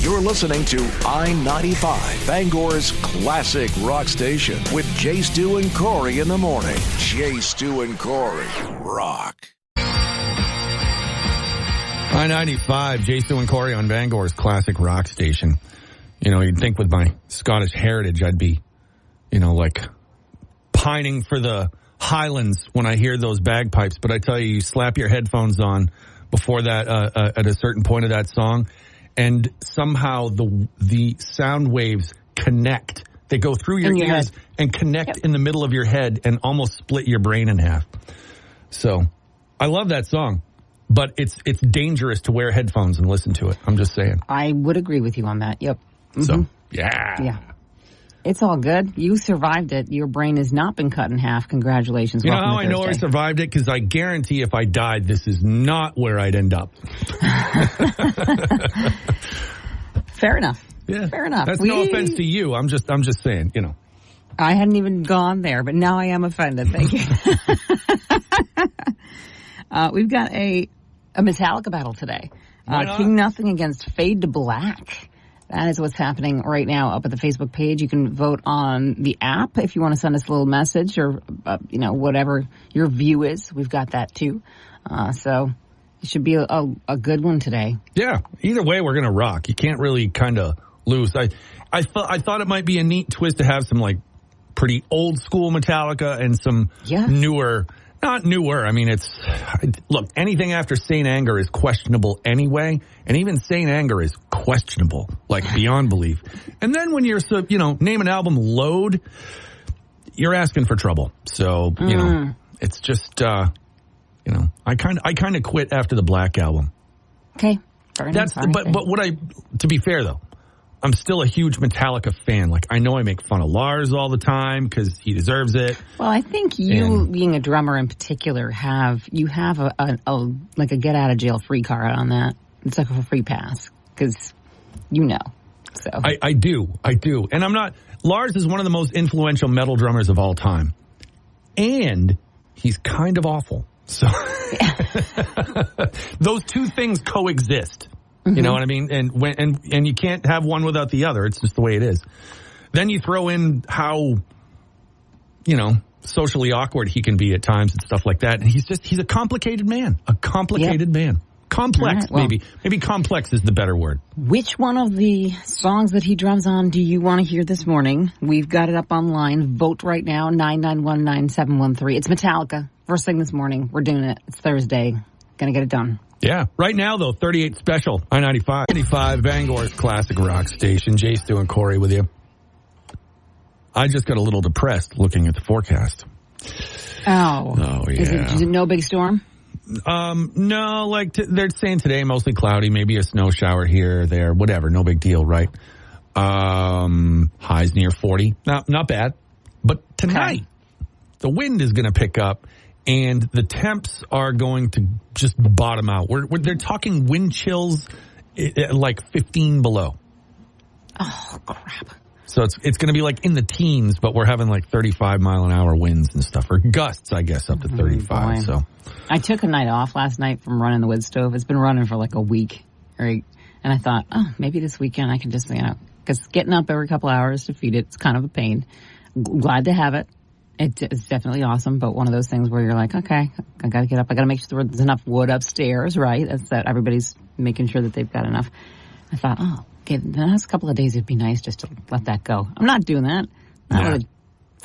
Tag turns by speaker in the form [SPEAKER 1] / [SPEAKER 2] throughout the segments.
[SPEAKER 1] You're listening to I-95, Bangor's classic rock station with Jay Stu and Corey in the morning. Jay Stu and Corey rock.
[SPEAKER 2] I-95, Jay Stu and Corey on Bangor's classic rock station. You know, you'd think with my Scottish heritage, I'd be, like pining for the Highlands when I hear those bagpipes. But I tell you slap your headphones on before that, at a certain point of that song, and somehow the sound waves connect. They go through your ears and connect in the middle of your head and almost split your brain in half. So I love that song, but it's dangerous to wear headphones and listen to it. I'm just saying.
[SPEAKER 3] I would agree with you on that. Yep. Mm-hmm.
[SPEAKER 2] So, yeah.
[SPEAKER 3] It's all good. You survived it. Your brain has not been cut in half. Congratulations.
[SPEAKER 2] You know how I know I survived it? Because I guarantee if I died, this is not where I'd end up.
[SPEAKER 3] Fair enough.
[SPEAKER 2] Yeah.
[SPEAKER 3] Fair enough.
[SPEAKER 2] That's no offense to you. I'm just saying,
[SPEAKER 3] I hadn't even gone there, but now I am offended. Thank you. We've got a Metallica battle today. King Nothing against Fade to Black. That is what's happening right now up at the Facebook page. You can vote on the app if you want to send us a little message or, whatever your view is. We've got that too. So it should be a good one today.
[SPEAKER 2] Yeah. Either way, we're going to rock. You can't really kind of lose. I thought it might be a neat twist to have some like pretty old school Metallica and some newer. Not newer. I mean, look, anything after Saint Anger is questionable anyway. And even Saint Anger is questionable, like beyond belief. And then when you're, name an album Load, you're asking for trouble. So, it's just, I kind of quit after the Black album.
[SPEAKER 3] Okay. Fair enough.
[SPEAKER 2] But to be fair though, I'm still a huge Metallica fan. Like, I know I make fun of Lars all the time because he deserves it.
[SPEAKER 3] Well, I think you, being a drummer in particular, have a get out of jail free card on that. It's like a free pass because So
[SPEAKER 2] I do, and I'm not. Lars is one of the most influential metal drummers of all time, and he's kind of awful. So those two things coexist. You know what I mean? And you can't have one without the other. It's just the way it is. Then you throw in how, socially awkward he can be at times and stuff like that. And he's a complicated man. Man. Complex, right, Maybe complex is the better word.
[SPEAKER 3] Which one of the songs that he drums on do you want to hear this morning? We've got it up online. Vote right now, 9919713. It's Metallica. First thing this morning. We're doing it. It's Thursday. Gonna get it done.
[SPEAKER 2] Yeah. Right now, though, 38 special, I-95. 95, Bangor's classic rock station. Jay Stu and Corey with you. I just got a little depressed looking at the forecast.
[SPEAKER 3] Oh,
[SPEAKER 2] yeah.
[SPEAKER 3] Is it no big storm?
[SPEAKER 2] No, they're saying today mostly cloudy, maybe a snow shower here or there, whatever, no big deal, right? Highs near 40. Not bad. But tonight, the wind is going to pick up. And the temps are going to just bottom out. They're talking wind chills like 15 below.
[SPEAKER 3] Oh, crap.
[SPEAKER 2] So it's going to be like in the teens, but we're having like 35 mile an hour winds and stuff, or gusts, I guess, up to 35.
[SPEAKER 3] Boy.
[SPEAKER 2] So
[SPEAKER 3] I took a night off last night from running the wood stove. It's been running for like a week, right? And I thought, maybe this weekend I can just, because getting up every couple hours to feed it's kind of a pain. Glad to have it. It's definitely awesome, but one of those things where you're like, okay, I got to get up. I got to make sure there's enough wood upstairs, right? That's that everybody's making sure that they've got enough. I thought, okay, the next couple of days it'd be nice just to let that go. I'm not doing that. Not with a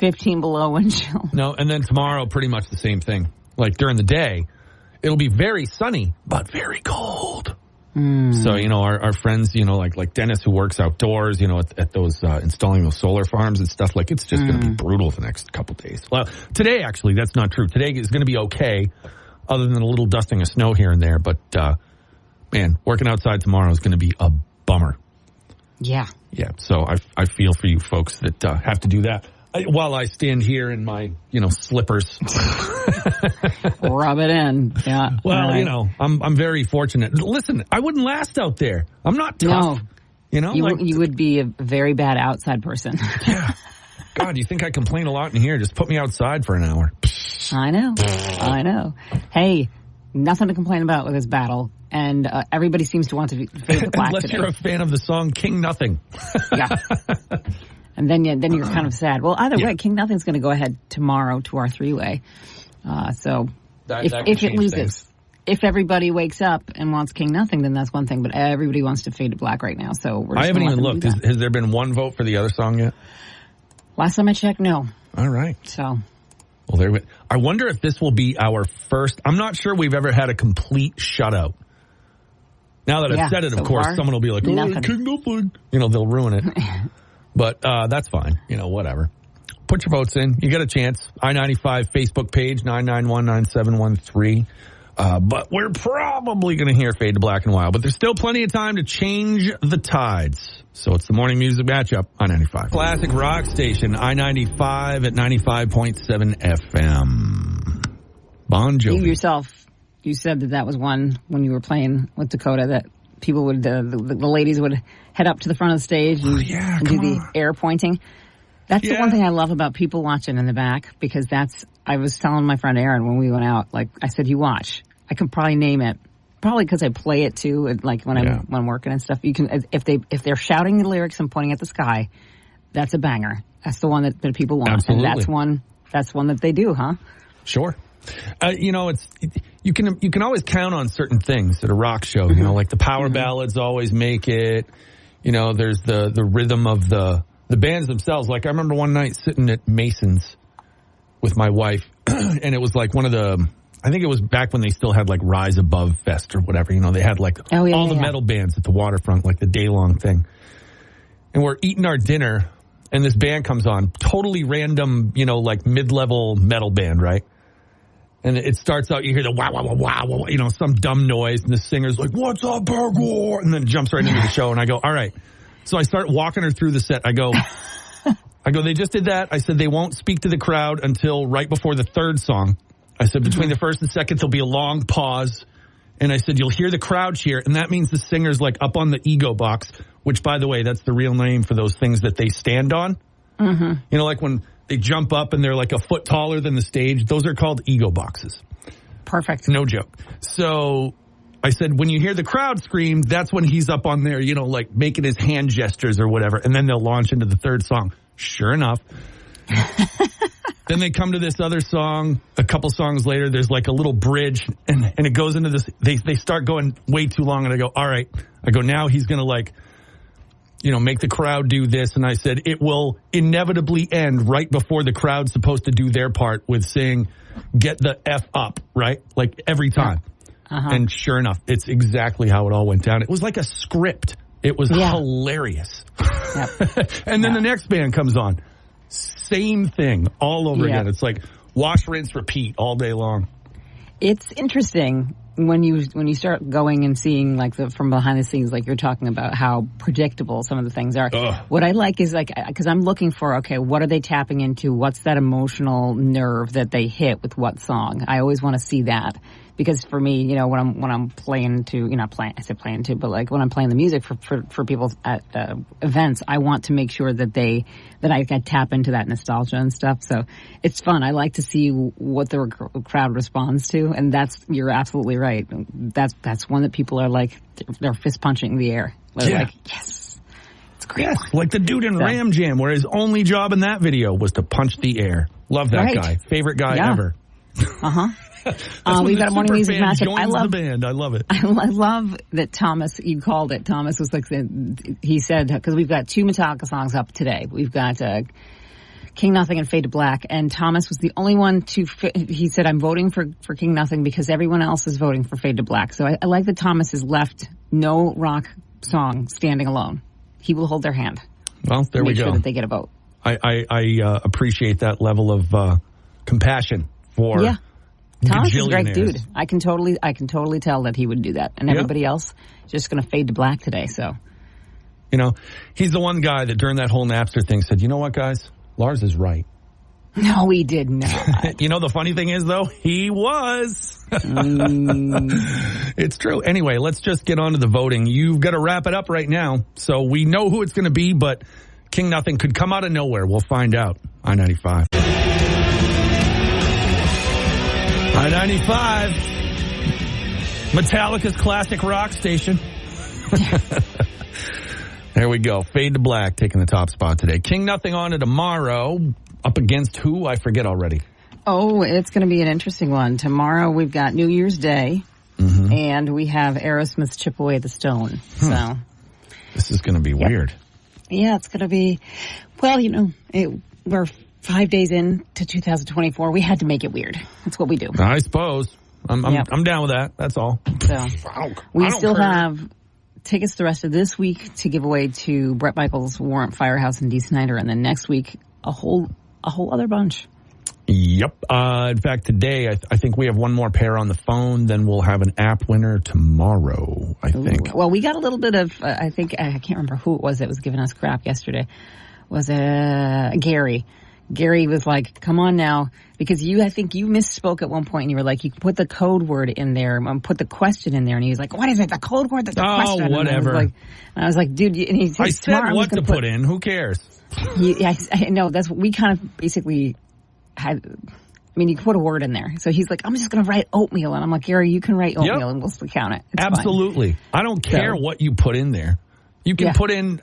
[SPEAKER 3] 15 below wind chill.
[SPEAKER 2] No, and then tomorrow, pretty much the same thing. Like during the day, it'll be very sunny, but very cold. So, our friends, like Dennis who works outdoors, at those, installing those solar farms and stuff, like it's just going to be brutal the next couple days. Well, today, actually, that's not true. Today is going to be okay, other than a little dusting of snow here and there. But, man, working outside tomorrow is going to be a bummer.
[SPEAKER 3] Yeah.
[SPEAKER 2] Yeah. So I feel for you folks that have to do that. While I stand here in my, slippers.
[SPEAKER 3] Rub it in. Yeah.
[SPEAKER 2] Well, right. I'm very fortunate. Listen, I wouldn't last out there. I'm not tough.
[SPEAKER 3] No. You would be a very bad outside person.
[SPEAKER 2] Yeah. God, you think I complain a lot in here? Just put me outside for an hour.
[SPEAKER 3] I know. Hey, nothing to complain about with this battle. and everybody seems to want to fade to black
[SPEAKER 2] Unless
[SPEAKER 3] today.
[SPEAKER 2] you're a fan of the song King Nothing.
[SPEAKER 3] Yeah. And then you're kind of sad. Well, either way, King Nothing's going to go ahead tomorrow to our 3-way. So
[SPEAKER 2] That
[SPEAKER 3] if
[SPEAKER 2] could
[SPEAKER 3] it
[SPEAKER 2] change
[SPEAKER 3] loses,
[SPEAKER 2] things.
[SPEAKER 3] if everybody wakes up and wants King Nothing, then that's one thing. But everybody wants to fade to black right now. So we're just
[SPEAKER 2] I haven't
[SPEAKER 3] gonna
[SPEAKER 2] even
[SPEAKER 3] let them
[SPEAKER 2] looked.
[SPEAKER 3] do that.
[SPEAKER 2] Has there been one vote for the other song yet?
[SPEAKER 3] Last time I checked, no.
[SPEAKER 2] All right.
[SPEAKER 3] So
[SPEAKER 2] Well, there. I wonder if this will be our first. I'm not sure we've ever had a complete shutout. Now that I've said it, of
[SPEAKER 3] so
[SPEAKER 2] course,
[SPEAKER 3] far,
[SPEAKER 2] someone will be like, "Oh,
[SPEAKER 3] nothing.
[SPEAKER 2] King Nothing." You know, they'll ruin it. But that's fine. You know, whatever. Put your votes in. You get a chance. I-95 Facebook page, 991-9713. But we're probably going to hear Fade to Black in a while. But there's still plenty of time to change the tides. So it's the morning music matchup, I-95. Classic rock station, I-95 at 95.7 FM. Bon Jovi.
[SPEAKER 3] you yourself, you said that was one when you were playing with Dakota that people would, the ladies would head up to the front of the stage and, and do the air pointing. That's the one thing I love about people watching in the back, because I was telling my friend Aaron when we went out, like I said, you watch. I can probably name it. Probably because I play it too, like when I'm working and stuff. You can, if they're shouting the lyrics and pointing at the sky, that's a banger. That's the one that people want.
[SPEAKER 2] Absolutely.
[SPEAKER 3] And that's one that they do, huh?
[SPEAKER 2] Sure. You know, you can always count on certain things at a rock show. You know, like the power ballads always make it. You know, there's the rhythm of the bands themselves. Like I remember one night sitting at Mason's with my wife, and it was like one of the. I think it was back when they still had like Rise Above Fest or whatever. You know, they had like all the metal bands at the waterfront, like the day-long thing. And we're eating our dinner, and this band comes on, totally random, you know, like mid-level metal band, right? And it starts out, you hear the wow, wow, wow, wow, wow, you know, some dumb noise, and the singer's like, "What's up, Bangor?" And then jumps right into the show, and I go, all right. So I start walking her through the set. I go, they just did that. I said, they won't speak to the crowd until right before the third song. I said, between the first and second, there'll be a long pause. And I said, you'll hear the crowd cheer. And that means the singer's like up on the ego box, which, by the way, that's the real name for those things that they stand on. Mm-hmm. You know, like when they jump up and they're like a foot taller than the stage. Those are called ego boxes.
[SPEAKER 3] Perfect.
[SPEAKER 2] No joke. So I said, when you hear the crowd scream, that's when he's up on there, you know, like making his hand gestures or whatever. And then they'll launch into the third song. Sure enough. Then they come to this other song. A couple songs later, there's like a little bridge, and it goes into this. They start going way too long, and I go, all right. I go, now he's going to like, you know, make the crowd do this. And I said, it will inevitably end right before the crowd's supposed to do their part with saying, get the F up, right? Like every time. Uh-huh. And sure enough, it's exactly how it all went down. It was like a script. It was hilarious. Yep. And then the next band comes on. Same thing all over again. It's like wash, rinse, repeat all day long.
[SPEAKER 3] It's interesting when you start going and seeing like from behind the scenes, like you're talking about how predictable some of the things are. What I like is like, because I'm looking for, okay, what are they tapping into? What's that emotional nerve that they hit with what song? I always want to see that. Because for me, you know, when I'm playing to, you know, I said playing to, but like when I'm playing the music for people at events, I want to make sure that I can tap into that nostalgia and stuff. So it's fun. I like to see what the crowd responds to, and you're absolutely right. That's one that people are like, they're fist punching the air. They're like, yes, it's great.
[SPEAKER 2] Yes, like the dude in Ram Jam, where his only job in that video was to punch the air. Love that guy. Favorite guy ever.
[SPEAKER 3] Uh-huh. We've got a morning music matchup. I love
[SPEAKER 2] the band. I love it.
[SPEAKER 3] I love that Thomas, you called it. Thomas was like, he said, because we've got two Metallica songs up today. We've got King Nothing and Fade to Black. And Thomas was the only one he said, I'm voting for King Nothing because everyone else is voting for Fade to Black. So I like that Thomas has left no rock song standing alone. He will hold their hand.
[SPEAKER 2] Well, there we go.
[SPEAKER 3] Make sure that they get a vote.
[SPEAKER 2] I appreciate that level of compassion for
[SPEAKER 3] Thomas is a great dude. I can totally tell that he would do that. And everybody else just going to fade to black today. So,
[SPEAKER 2] you know, he's the one guy that during that whole Napster thing said, you know what, guys? Lars is right.
[SPEAKER 3] No, he did not.
[SPEAKER 2] You know, the funny thing is, though, he was. It's true. Anyway, let's just get on to the voting. You've got to wrap it up right now. So we know who it's going to be, but King Nothing could come out of nowhere. We'll find out. I-95. I-95. Metallica's classic rock station. There we go. Fade to Black taking the top spot today. King Nothing on to tomorrow. Up against who? I forget already.
[SPEAKER 3] Oh, it's going to be an interesting one. Tomorrow we've got New Year's Day, and we have Aerosmith's Chip Away the Stone. So
[SPEAKER 2] this is going to be weird.
[SPEAKER 3] Yeah, it's going to be, well, we're 5 days into 2024. We had to make it weird. That's what we do.
[SPEAKER 2] I suppose. I'm down with that. That's all.
[SPEAKER 3] So we still have tickets the rest of this week to give away to Bret Michaels, Warrant Firehouse, and Dee Snider, and then next week a whole other bunch.
[SPEAKER 2] Yep. In fact, today I think we have one more pair on the phone. Then we'll have an app winner tomorrow. I think.
[SPEAKER 3] Well, we got a little bit of. I can't remember who it was that was giving us crap yesterday. Was it Gary? Gary was like, "Come on now," because I think you misspoke at one point, and you were like, "You can put the code word in there, put the question in there," and he was like, "What is it? The code word? That's the question."
[SPEAKER 2] Oh, whatever.
[SPEAKER 3] And I was like, "Dude," and he said,
[SPEAKER 2] "I said what to put in. Who cares?"
[SPEAKER 3] I know. That's what we kind of basically had. I mean, you can put a word in there. So he's like, "I'm just going to write oatmeal," and I'm like, "Gary, you can write oatmeal, and we'll still count it." It's
[SPEAKER 2] absolutely.
[SPEAKER 3] Fine.
[SPEAKER 2] I don't care what you put in there. You can put in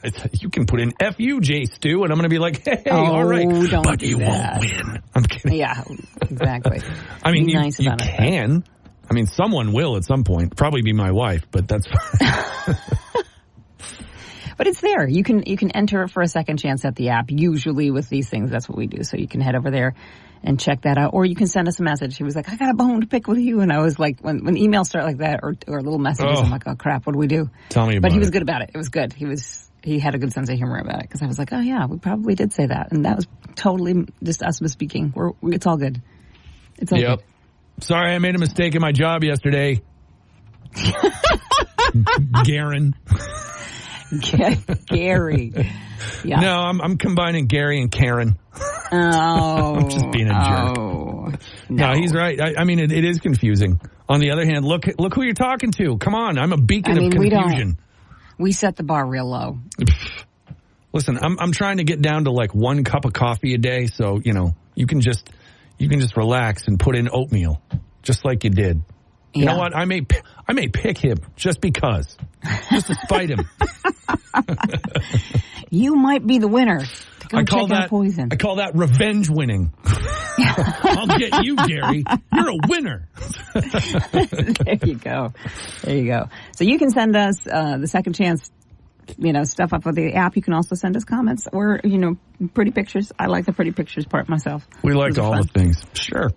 [SPEAKER 2] F-U, J Stu, and I'm going to be like, hey, all right. But you won't win. I'm kidding.
[SPEAKER 3] Yeah, exactly.
[SPEAKER 2] I mean,
[SPEAKER 3] nice
[SPEAKER 2] you can. I mean, someone will at some point. Probably be my wife, but that's fine.
[SPEAKER 3] But it's there. You can enter for a second chance at the app. Usually with these things, that's what we do. So you can head over there and check that out. Or you can send us a message. He was like, "I got a bone to pick with you." And I was like, when emails start like that or little messages, I'm like, "Oh, crap, what do we do?"
[SPEAKER 2] Tell me about it.
[SPEAKER 3] But he was good about it. It was good. He had a good sense of humor about it. Because I was like, "Oh, yeah, we probably did say that." And that was totally just us misspeaking. It's all good. It's all good.
[SPEAKER 2] Sorry, I made a mistake in my job yesterday. Garen.
[SPEAKER 3] Gary. Yeah.
[SPEAKER 2] No, I'm combining Gary and Karen.
[SPEAKER 3] Oh.
[SPEAKER 2] I'm just being a jerk. No, he's right. I mean, it is confusing. On the other hand, look who you're talking to. Come on, I'm a beacon of confusion.
[SPEAKER 3] We set the bar real low.
[SPEAKER 2] Listen, I'm trying to get down to like 1 cup of coffee a day, so you can just relax and put in oatmeal, just like you did. You know what? I may pick him just because, just to spite him.
[SPEAKER 3] You might be the winner.
[SPEAKER 2] I call that revenge winning. I'll get you, Gary. You're a winner.
[SPEAKER 3] There you go. So you can send us the second chance, stuff up with the app. You can also send us comments or, pretty pictures. I like the pretty pictures part myself.
[SPEAKER 2] We like all the things. Sure.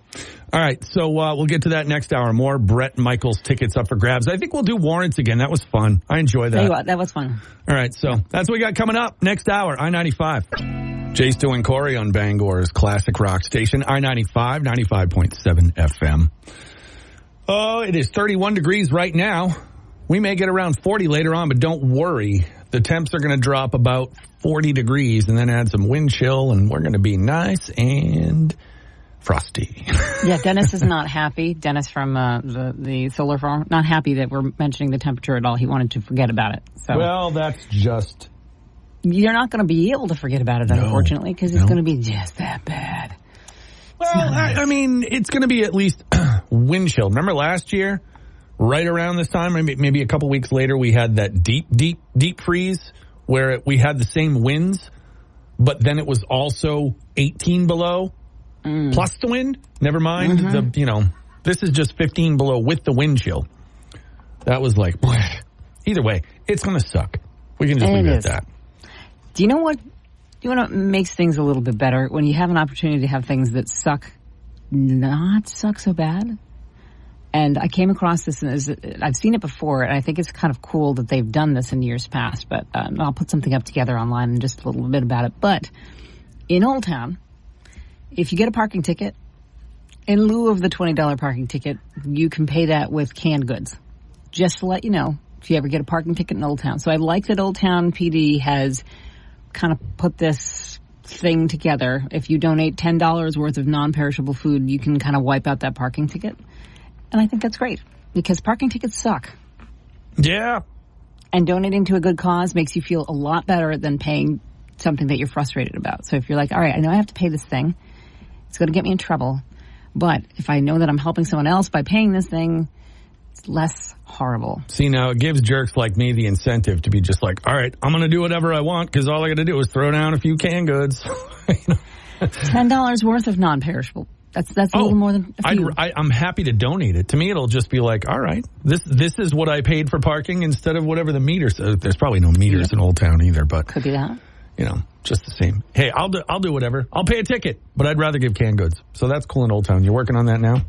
[SPEAKER 2] All right. So we'll get to that next hour. More Bret Michaels tickets up for grabs. I think we'll do warrants again. That was fun. I enjoy that.
[SPEAKER 3] Tell you what, that was fun.
[SPEAKER 2] All right. So that's what we got coming up next hour. I-95. Jay, Stu, and Corey on Bangor's classic rock station. I-95, 95.7 FM. Oh, it is 31 degrees right now. We may get around 40 later on, but don't worry. The temps are going to drop about 40 degrees and then add some wind chill, and we're going to be nice and frosty.
[SPEAKER 3] Yeah, Dennis is not happy. Dennis from the solar farm, not happy that we're mentioning the temperature at all. He wanted to forget about it. So.
[SPEAKER 2] Well, that's just...
[SPEAKER 3] You're not going to be able to forget about it, unfortunately, because it's going to be just that bad.
[SPEAKER 2] Well, I mean, it's going to be at least wind chill. Remember last year? Right around this time, maybe a couple weeks later, we had that deep freeze where we had the same winds, but then it was also 18 below plus the wind. Never mind this is just 15 below with the wind chill. That was like, either way, it's going to suck. We can just leave it at that.
[SPEAKER 3] Do you know what makes things a little bit better? When you have an opportunity to have things that not suck so bad. And I came across this, and I've seen it before, and I think it's kind of cool that they've done this in years past, but I'll put something up together online and just a little bit about it. But in Old Town, if you get a parking ticket, in lieu of the $20 parking ticket, you can pay that with canned goods. Just to let you know, if you ever get a parking ticket in Old Town. So I like that Old Town PD has kind of put this thing together. If you donate $10 worth of non-perishable food, you can kind of wipe out that parking ticket. And I think that's great because parking tickets suck.
[SPEAKER 2] Yeah.
[SPEAKER 3] And donating to a good cause makes you feel a lot better than paying something that you're frustrated about. So if you're like, all right, I know I have to pay this thing. It's going to get me in trouble. But if I know that I'm helping someone else by paying this thing, It's less horrible.
[SPEAKER 2] See, now it gives jerks like me the incentive to be just like, all right, I'm going to do whatever I want because all I got to do is throw down a few canned goods.
[SPEAKER 3] $10 worth of non-perishable. That's a little more than a few.
[SPEAKER 2] I'm happy to donate it. To me, it'll just be like, all right, this is what I paid for parking instead of whatever the meter says. There's probably no meters in Old Town either, but
[SPEAKER 3] could be that.
[SPEAKER 2] Just the same. Hey, I'll do whatever. I'll pay a ticket, but I'd rather give canned goods. So that's cool in Old Town. You're working on that now?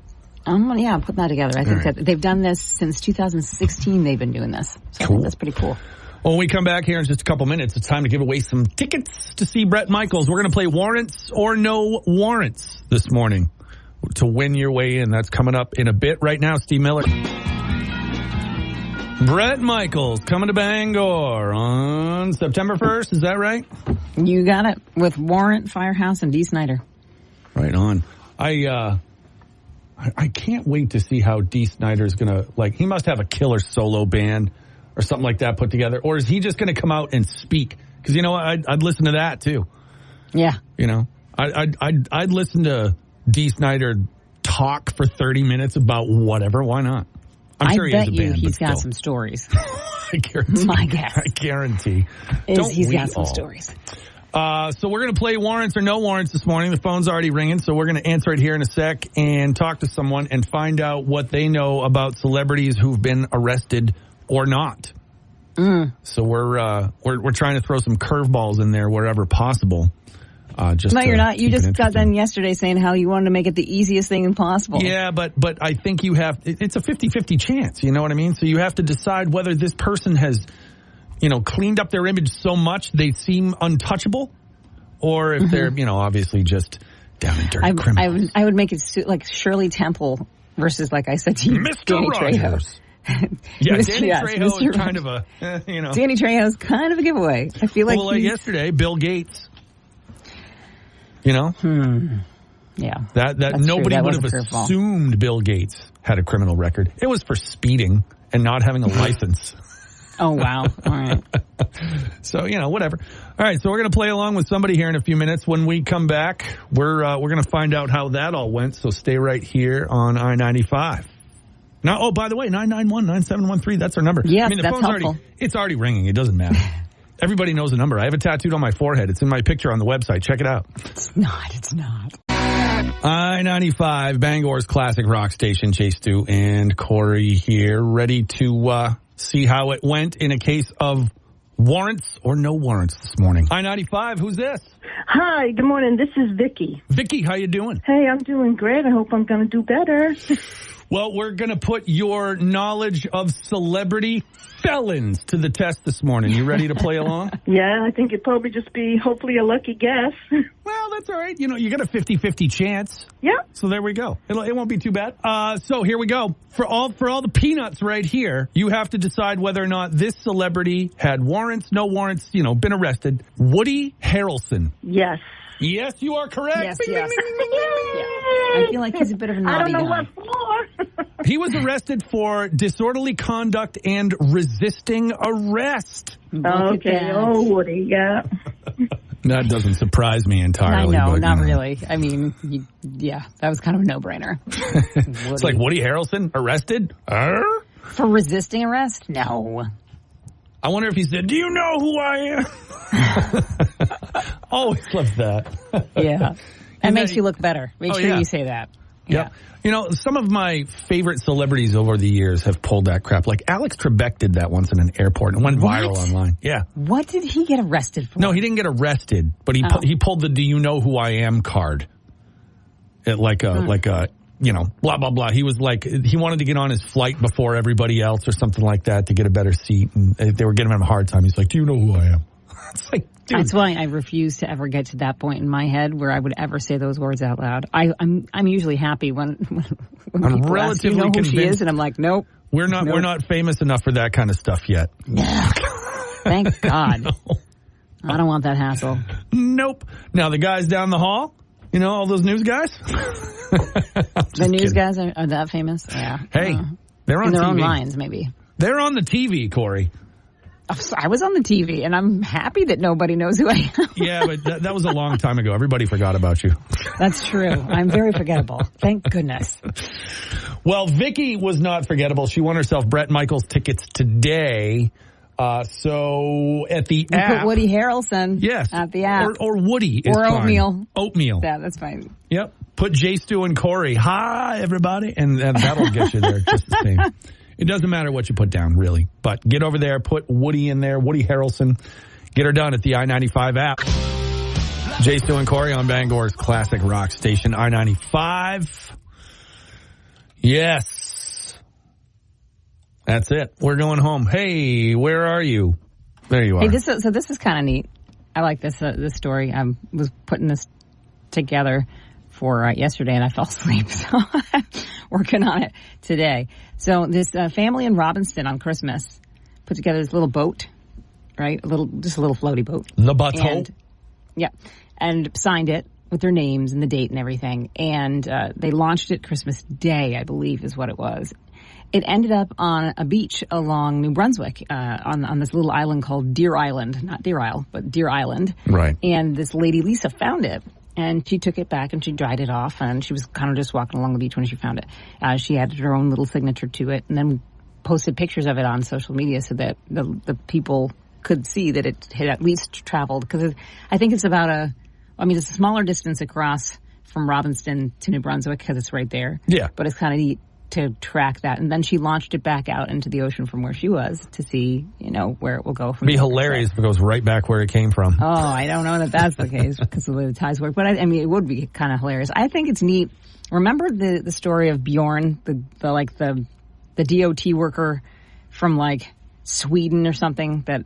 [SPEAKER 3] I'm putting that together. I think that they've done this since 2016. They've been doing this. So I think that's pretty cool.
[SPEAKER 2] When we come back here in just a couple minutes, it's time to give away some tickets to see Bret Michaels. We're going to play Warrants or No Warrants this morning to win your way in. That's coming up in a bit. Right now, Steve Miller. Bret Michaels coming to Bangor on September 1st. Is that right?
[SPEAKER 3] You got it. With Warrant, Firehouse, and Dee Snider.
[SPEAKER 2] Right on. I can't wait to see how Dee Snider's going to, he must have a killer solo band or something like that put together. Or is he just going to come out and speak? Because, I'd listen to that, too.
[SPEAKER 3] Yeah.
[SPEAKER 2] I'd listen to Dee Snider talk for 30 minutes about whatever. Why not? I'm sure he has a band,
[SPEAKER 3] he's got some stories.
[SPEAKER 2] I guarantee.
[SPEAKER 3] My guess.
[SPEAKER 2] I guarantee.
[SPEAKER 3] He's got some stories.
[SPEAKER 2] So we're going to play Warrants or No Warrants this morning. The phone's already ringing, so we're going to answer it here in a sec and talk to someone and find out what they know about celebrities who've been arrested or not. So we're trying to throw some curveballs in there wherever possible. No,
[SPEAKER 3] you're not. You just got done yesterday saying how you wanted to make it the easiest thing possible.
[SPEAKER 2] Yeah, but I think you have, it's a 50-50 chance, you know what I mean? So you have to decide whether this person has, cleaned up their image so much they seem untouchable, or if they're, obviously just down and dirty criminals.
[SPEAKER 3] I would make it like Shirley Temple versus, like I said to you,
[SPEAKER 2] Mr.
[SPEAKER 3] Danny
[SPEAKER 2] Rogers. Yeah, Danny Trejo is kind of a,
[SPEAKER 3] Danny Trejo's kind of a giveaway. I feel like
[SPEAKER 2] yesterday, Bill Gates. Yeah. That nobody would have assumed Bill Gates had a criminal record. It was for speeding and not having a license.
[SPEAKER 3] Oh, wow. All right.
[SPEAKER 2] So, whatever. All right, so we're going to play along with somebody here in a few minutes. When we come back, we're going to find out how that all went. So stay right here on I-95. Now, oh, by the way, 991-9713, that's our number.
[SPEAKER 3] Yes, the phone's
[SPEAKER 2] helpful. It's already ringing. It doesn't matter. Everybody knows the number. I have it tattooed on my forehead. It's in my picture on the website. Check it out.
[SPEAKER 3] It's not.
[SPEAKER 2] I-95, Bangor's classic rock station. Chase Stu and Corey here, ready to see how it went in a case of warrants or no warrants this morning. I-95, who's this?
[SPEAKER 4] Hi, good morning. This is Vicky.
[SPEAKER 2] Vicky, how you doing?
[SPEAKER 4] Hey, I'm doing great. I hope I'm going to do better.
[SPEAKER 2] Well, we're going to put your knowledge of celebrity felons to the test this morning. You ready to play along?
[SPEAKER 4] Yeah, I think it'd probably just be hopefully a lucky guess.
[SPEAKER 2] Well, that's all right. You got a 50-50 chance.
[SPEAKER 4] Yeah.
[SPEAKER 2] So there we go. It won't be too bad. So here we go. For all the peanuts right here, you have to decide whether or not this celebrity had warrants, no warrants, been arrested. Woody Harrelson.
[SPEAKER 4] Yes.
[SPEAKER 2] Yes, you are correct.
[SPEAKER 3] Yes, yes. I feel like he's a bit of a naughty guy.
[SPEAKER 4] I don't know what for.
[SPEAKER 2] He was arrested for disorderly conduct and resisting arrest.
[SPEAKER 4] Okay. Oh, Woody, yeah.
[SPEAKER 2] That doesn't surprise me entirely.
[SPEAKER 3] I know,
[SPEAKER 2] but,
[SPEAKER 3] not really. I mean, that was kind of a no-brainer.
[SPEAKER 2] It's like Woody Harrelson arrested?
[SPEAKER 3] For resisting arrest? No.
[SPEAKER 2] I wonder if he said, "Do you know who I am?" Always love that.
[SPEAKER 3] Yeah. That makes you look better. Make sure you say that.
[SPEAKER 2] Yep. Yeah. Some of my favorite celebrities over the years have pulled that crap. Like Alex Trebek did that once in an airport and went viral online. Yeah.
[SPEAKER 3] What did he get arrested for?
[SPEAKER 2] No, he didn't get arrested, but he pulled the "Do you know who I am" card. Like a blah, blah, blah. He was he wanted to get on his flight before everybody else or something like that to get a better seat. And they were giving him a hard time. He's like, "Do you know who I am?" It's like, dude.
[SPEAKER 3] That's why I refuse to ever get to that point in my head where I would ever say those words out loud. I'm usually happy when
[SPEAKER 2] I'm
[SPEAKER 3] people
[SPEAKER 2] relatively
[SPEAKER 3] ask, "Do you know who she is?" And I'm like, nope.
[SPEAKER 2] We're not famous enough for that kind of stuff yet.
[SPEAKER 3] Thank God. No. I don't want that hassle.
[SPEAKER 2] Nope. Now the guys down the hall, all those news guys.
[SPEAKER 3] The news guys are that famous? Yeah.
[SPEAKER 2] Hey, they're on
[SPEAKER 3] in their
[SPEAKER 2] TV.
[SPEAKER 3] own lines, maybe.
[SPEAKER 2] They're on the TV, Corey.
[SPEAKER 3] I was on the TV, and I'm happy that nobody knows who I am.
[SPEAKER 2] Yeah, but that was a long time ago. Everybody forgot about you.
[SPEAKER 3] That's true. I'm very forgettable. Thank goodness.
[SPEAKER 2] Well, Vicky was not forgettable. She won herself Bret Michaels tickets today. So at the
[SPEAKER 3] You
[SPEAKER 2] app.
[SPEAKER 3] put Woody Harrelson
[SPEAKER 2] Yes.
[SPEAKER 3] at the app.
[SPEAKER 2] Or Woody is
[SPEAKER 3] Or
[SPEAKER 2] fine.
[SPEAKER 3] oatmeal.
[SPEAKER 2] Oatmeal.
[SPEAKER 3] Yeah, that's fine.
[SPEAKER 2] Yep. Put Jay, Stu, and Corey. Hi, everybody. And that'll get you there just the same. It doesn't matter what you put down, really. But get over there, put Woody in there, Woody Harrelson. Get her done at the I-95 app. Jay, Stu, and Corey on Bangor's classic rock station, I-95. Yes. That's it. We're going home. Hey, where are you? There you are.
[SPEAKER 3] Hey, this is kind of neat. I like this story. I was putting this together for yesterday, and I fell asleep, so I'm working on it today. So this family in Robbinston on Christmas put together this little boat, right? Just a little floaty boat.
[SPEAKER 2] The bateau.
[SPEAKER 3] And signed it with their names and the date and everything. And they launched it Christmas Day, I believe, is what it was. It ended up on a beach along New Brunswick, on this little island called Deer Island. Not Deer Isle, but Deer Island.
[SPEAKER 2] Right.
[SPEAKER 3] And this lady, Lisa, found it. And she took it back and she dried it off. And she was kind of just walking along the beach when she found it. She added her own little signature to it and then posted pictures of it on social media so that the people could see that it had at least traveled. Because I think it's about it's a smaller distance across from Robbinston to New Brunswick because it's right there.
[SPEAKER 2] Yeah.
[SPEAKER 3] But it's kind of neat to track that. And then she launched it back out into the ocean from where she was to see, where it will go from
[SPEAKER 2] It'd be
[SPEAKER 3] there.
[SPEAKER 2] hilarious if it goes right back where it came from.
[SPEAKER 3] Oh, I don't know that that's the case because of the way the tides work. But I mean, it would be kind of hilarious. I think it's neat. Remember the story of Bjorn, the DOT worker from like Sweden or something that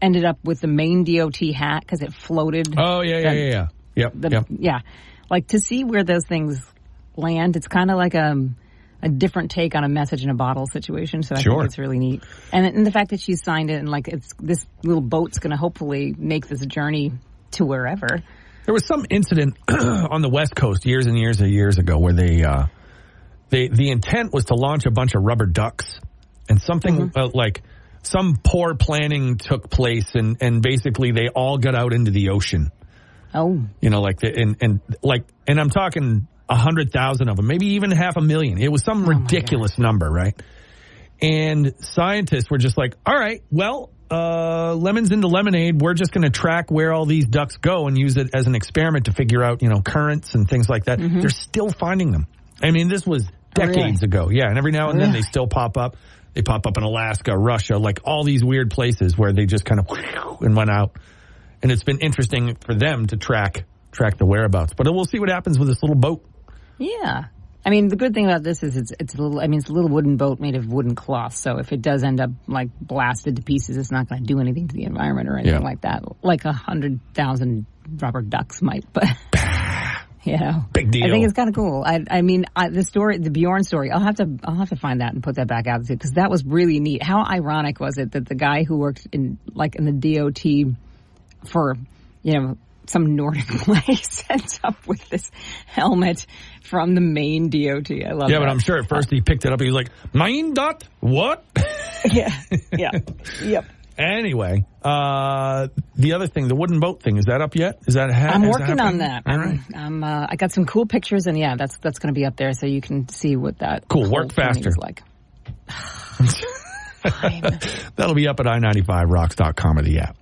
[SPEAKER 3] ended up with the Maine DOT hat because it floated.
[SPEAKER 2] Oh, yeah. Yep.
[SPEAKER 3] Yeah. Like to see where those things land, it's kind of like a different take on a message in a bottle situation. So I think it's really neat. And the fact that she signed it and like this little boat's going to hopefully make this journey to wherever.
[SPEAKER 2] There was some incident on the West Coast years and years ago where the intent was to launch a bunch of rubber ducks and something like some poor planning took place and basically they all got out into the ocean.
[SPEAKER 3] Oh.
[SPEAKER 2] And I'm talking 100,000 of them, maybe even 500,000. It was some ridiculous number, right? And scientists were just like, all right, well, lemons into lemonade. We're just going to track where all these ducks go and use it as an experiment to figure out, currents and things like that. They're still finding them. I mean, this was decades ago. Yeah. And every now and then they still pop up. They pop up in Alaska, Russia, like all these weird places where they just kind of and went out. And it's been interesting for them to track the whereabouts. But we'll see what happens with this little boat.
[SPEAKER 3] Yeah. I mean, the good thing about this is it's a little wooden boat made of wooden cloth. So if it does end up like blasted to pieces, it's not going to do anything to the environment or anything like that. Like 100,000 rubber ducks might, but
[SPEAKER 2] big deal.
[SPEAKER 3] I think it's kind of cool. The Bjorn story, I'll have to find that and put that back out because that was really neat. How ironic was it that the guy who worked in the DOT for, some Nordic place ends up with this helmet from the Maine DOT. I love that.
[SPEAKER 2] Yeah, but I'm sure at first he picked it up. He was like, Maine dot? What?
[SPEAKER 3] Yeah. Yep.
[SPEAKER 2] Anyway, the other thing, the wooden boat thing, is that up yet?
[SPEAKER 3] I'm working on that.
[SPEAKER 2] All right.
[SPEAKER 3] I got some cool pictures, and that's going to be up there, so you can see what that
[SPEAKER 2] cool. Work faster.
[SPEAKER 3] is like.
[SPEAKER 2] That'll be up at i95rocks.com or the app.